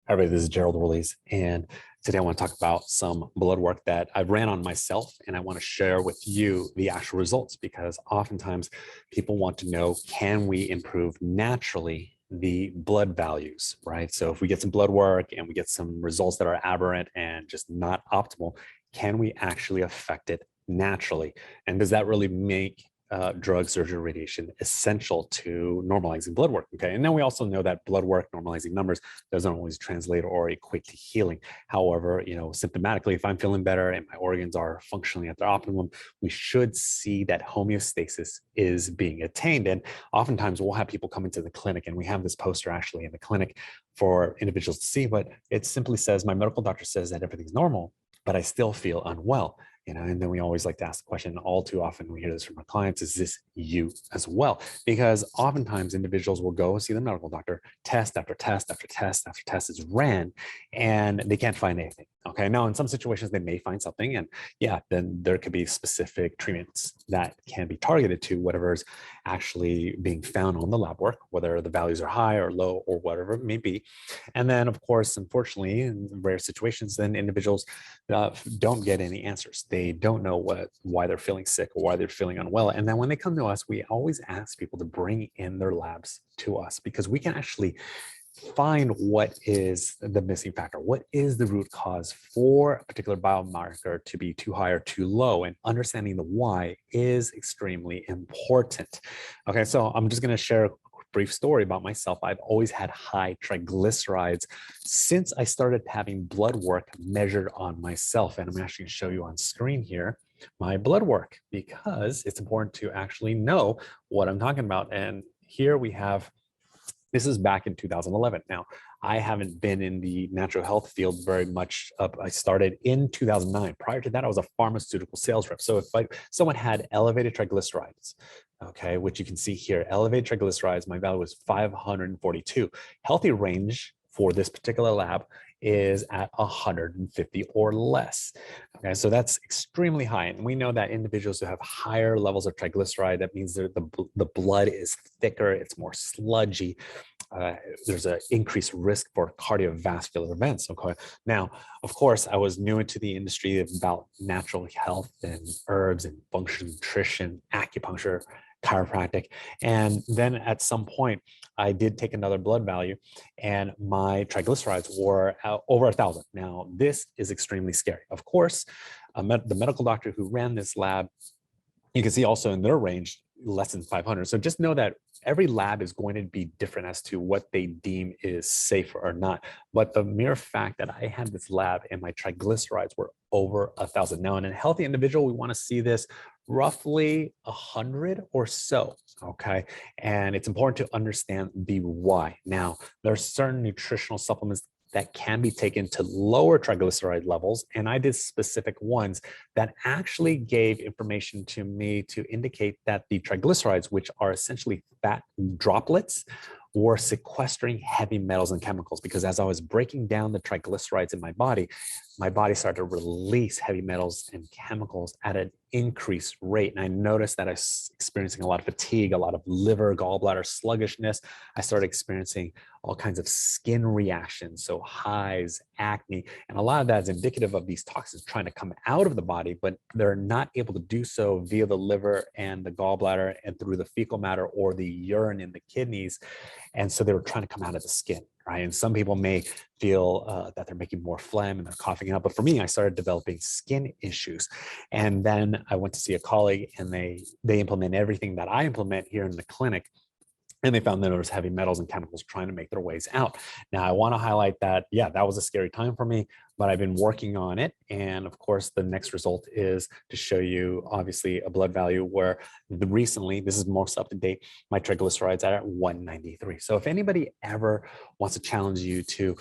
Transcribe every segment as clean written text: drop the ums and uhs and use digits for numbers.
Hi, everybody, this is Gerald Willies, and today I want to talk about some blood work that I've ran on myself, and I want to share with you the actual results because oftentimes people want to know, can we improve naturally the blood values, right? So if we get some blood work and we get some results that are aberrant and just not optimal, can we actually affect it naturally? And does that really make drug, surgery, radiation essential to normalizing blood work? Okay, and then we also know that blood work normalizing numbers doesn't always translate or equate to healing. However, symptomatically, if I'm feeling better and my organs are functioning at their optimum, we should see that homeostasis is being attained. And oftentimes we'll have people come into the clinic, and we have this poster actually in the clinic for individuals to see, but it simply says, my medical doctor says that everything's normal, but I still feel unwell. And then we always like to ask the question, all too often we hear this from our clients, is this you as well? Because oftentimes individuals will go see the medical doctor, test after test after test after test is ran, and they can't find anything. Okay, now in some situations they may find something, and yeah, then there could be specific treatments that can be targeted to whatever is actually being found on the lab work, whether the values are high or low or whatever it may be. And then of course, unfortunately, in rare situations, then individuals don't get any answers. They don't know why they're feeling sick or why they're feeling unwell. And then when they come to us, we always ask people to bring in their labs to us because we can actually find what is the missing factor. What is the root cause for a particular biomarker to be too high or too low? And understanding the why is extremely important. Okay, so I'm just going to share brief story about myself. I've always had high triglycerides since I started having blood work measured on myself. And I'm actually going to show you on screen here my blood work because it's important to actually know what I'm talking about. And here we have, this is back in 2011. Now, I haven't been in the natural health field very much. I started in 2009. Prior to that, I was a pharmaceutical sales rep. So if someone had elevated triglycerides, okay, which you can see here, elevated triglycerides, my value was 542. Healthy range for this particular lab is at 150 or less. Okay, so that's extremely high. And we know that individuals who have higher levels of triglyceride, that means that the blood is thicker, it's more sludgy. There's an increased risk for cardiovascular events. Okay. Now, of course, I was new into the industry about natural health and herbs and functional nutrition, acupuncture, chiropractic. And then at some point, I did take another blood value and my triglycerides were over 1,000. Now, this is extremely scary. Of course, the medical doctor who ran this lab, you can see also in their range, less than 500. So just know that every lab is going to be different as to what they deem is safe or not. But the mere fact that I had this lab and my triglycerides were over 1,000. Now, in a healthy individual, we want to see this roughly 100 or so. Okay. And it's important to understand the why. Now, there are certain nutritional supplements that can be taken to lower triglyceride levels. And I did specific ones that actually gave information to me to indicate that the triglycerides, which are essentially fat droplets, were sequestering heavy metals and chemicals. Because as I was breaking down the triglycerides in my body started to release heavy metals and chemicals at an increased rate. And I noticed that I was experiencing a lot of fatigue, a lot of liver, gallbladder sluggishness. I started experiencing all kinds of skin reactions, so hives, acne, and a lot of that is indicative of these toxins trying to come out of the body, but they're not able to do so via the liver and the gallbladder and through the fecal matter or the urine in the kidneys. And so they were trying to come out of the skin, right? And some people may feel that they're making more phlegm and they're coughing out. But for me, I started developing skin issues. And then I went to see a colleague and they implement everything that I implement here in the clinic. And they found that there was heavy metals and chemicals trying to make their ways out. Now, I want to highlight that, yeah, that was a scary time for me, but I've been working on it. And of course, the next result is to show you, obviously, a blood value where recently, this is most up to date, my triglycerides are at 193. So if anybody ever wants to challenge you to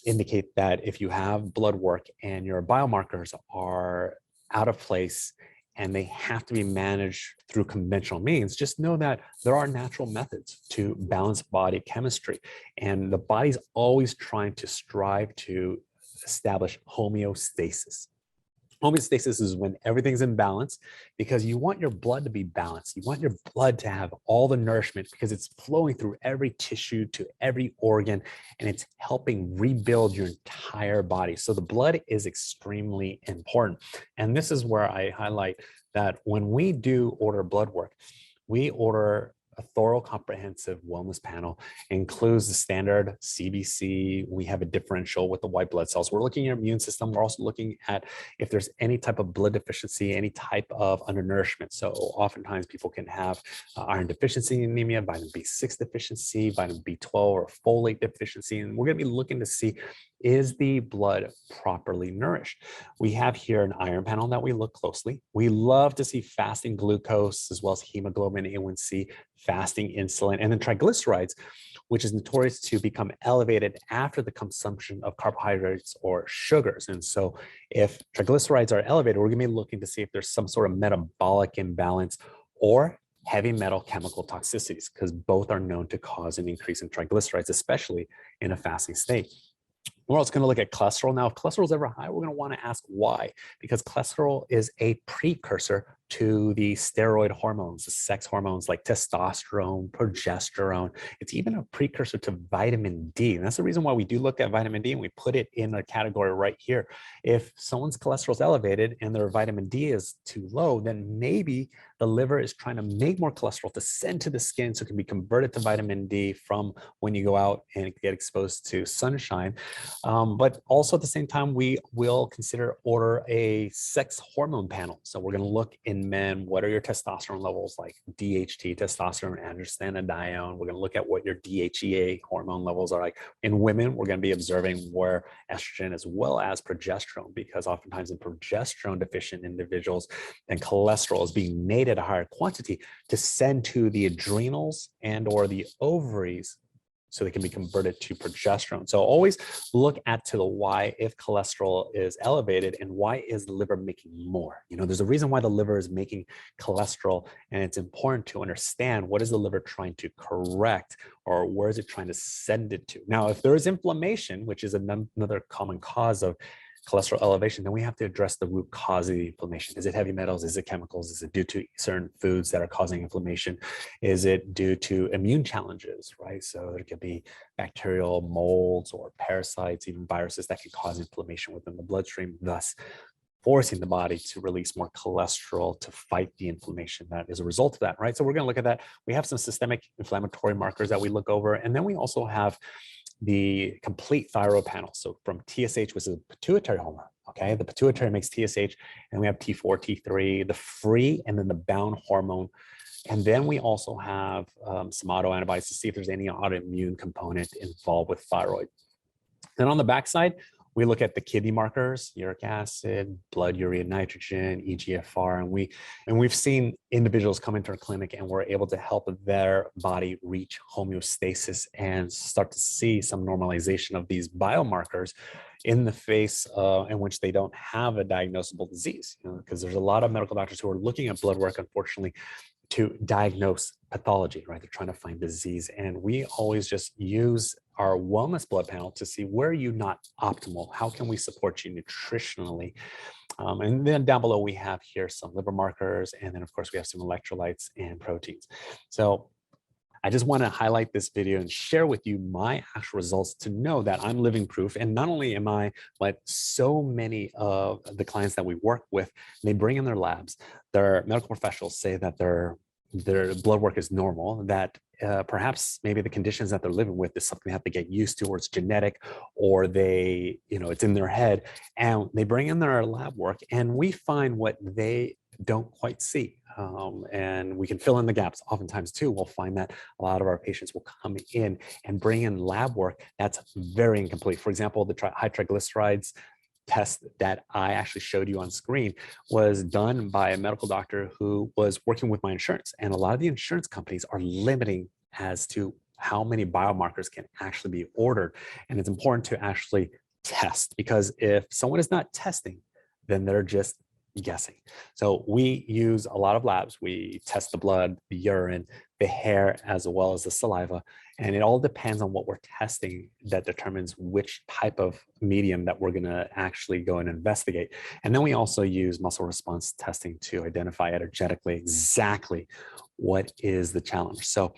indicate that if you have blood work and your biomarkers are out of place and they have to be managed through conventional means, just know that there are natural methods to balance body chemistry. And the body's always trying to strive to establish homeostasis. Homeostasis is when everything's in balance, because you want your blood to be balanced. You want your blood to have all the nourishment because it's flowing through every tissue to every organ, and it's helping rebuild your entire body. So the blood is extremely important. And this is where I highlight that when we do order blood work, we order a thorough, comprehensive wellness panel. It includes the standard CBC. We have a differential with the white blood cells. We're looking at your immune system. We're also looking at if there's any type of blood deficiency, any type of undernourishment. So oftentimes people can have iron deficiency anemia, vitamin B6 deficiency, vitamin B12 or folate deficiency. And we're going to be looking to see, is the blood properly nourished? We have here an iron panel that we look closely. We love to see fasting glucose as well as hemoglobin A1C, fasting insulin, and then triglycerides, which is notorious to become elevated after the consumption of carbohydrates or sugars. And so if triglycerides are elevated, we're going to be looking to see if there's some sort of metabolic imbalance or heavy metal chemical toxicities, because both are known to cause an increase in triglycerides, especially in a fasting state. We're also going to look at cholesterol. Now, if cholesterol is ever high, we're going to want to ask why, because cholesterol is a precursor to the steroid hormones, the sex hormones like testosterone, progesterone. It's even a precursor to vitamin D. And that's the reason why we do look at vitamin D and we put it in a category right here. If someone's cholesterol is elevated and their vitamin D is too low, then maybe the liver is trying to make more cholesterol to send to the skin so it can be converted to vitamin D from when you go out and get exposed to sunshine. But also at the same time, we will order a sex hormone panel. So we're going to look in men, what are your testosterone levels like DHT, testosterone, androstenedione. We're going to look at what your DHEA hormone levels are like. In women, we're going to be observing where estrogen as well as progesterone, because oftentimes in progesterone deficient individuals, then cholesterol is being made at a higher quantity to send to the adrenals and or the ovaries so they can be converted to progesterone. So always look at to the why if cholesterol is elevated, and why is the liver making more? You know, there's a reason why the liver is making cholesterol, and it's important to understand what is the liver trying to correct, or where is it trying to send it to? Now, if there is inflammation, which is another common cause of cholesterol elevation, then we have to address the root cause of the inflammation. Is it heavy metals? Is it chemicals? Is it due to certain foods that are causing inflammation? Is it due to immune challenges, right? So there could be bacterial molds or parasites, even viruses that can cause inflammation within the bloodstream, thus forcing the body to release more cholesterol to fight the inflammation that is a result of that, right? So we're going to look at that. We have some systemic inflammatory markers that we look over, and then we also have the complete thyroid panel. So from TSH, which is a pituitary hormone, okay? The pituitary makes TSH, and we have T4, T3, the free, and then the bound hormone. And then we also have some autoantibodies to see if there's any autoimmune component involved with thyroid. Then on the backside, we look at the kidney markers, uric acid, blood urea nitrogen, EGFR, and we've seen individuals come into our clinic and we're able to help their body reach homeostasis and start to see some normalization of these biomarkers in the face in which they don't have a diagnosable disease. You know, because there's a lot of medical doctors who are looking at blood work, unfortunately, to diagnose pathology, right? They're trying to find disease. And we always just use our wellness blood panel to see where are you not optimal? How can we support you nutritionally? And then down below, we have here some liver markers. And then of course we have some electrolytes and proteins. So I just want to highlight this video and share with you my actual results to know that I'm living proof. And not only am I, but so many of the clients that we work with, they bring in their labs, their medical professionals say that their blood work is normal, that perhaps maybe the conditions that they're living with is something they have to get used to, or it's genetic, or they, you know, it's in their head, and they bring in their lab work and we find what they don't quite see. And we can fill in the gaps. Oftentimes too, we'll find that a lot of our patients will come in and bring in lab work that's very incomplete. For example, the high triglycerides test that I actually showed you on screen was done by a medical doctor who was working with my insurance. And a lot of the insurance companies are limiting as to how many biomarkers can actually be ordered. And it's important to actually test, because if someone is not testing, then they're just guessing. So we use a lot of labs. We test the blood, the urine, the hair, as well as the saliva. And it all depends on what we're testing that determines which type of medium that we're going to actually go and investigate. And then we also use muscle response testing to identify energetically exactly what is the challenge. So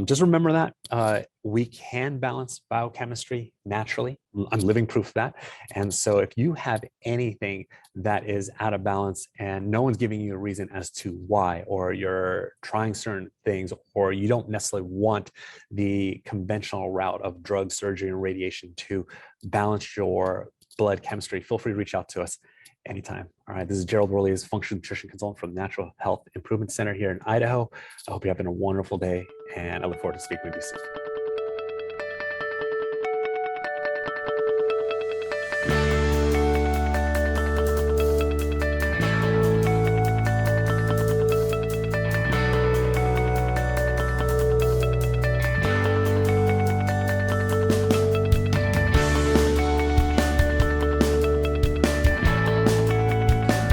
just remember that we can balance biochemistry naturally. I'm living proof of that. And so if you have anything that is out of balance and no one's giving you a reason as to why, or you're trying certain things, or you don't necessarily want the conventional route of drug, surgery, and radiation to balance your blood chemistry, feel free to reach out to us anytime. All right, this is Gerald Worley, functional nutrition consultant from the Natural Health Improvement Center here in Idaho. I hope you're having a wonderful day, and I look forward to speaking with you soon.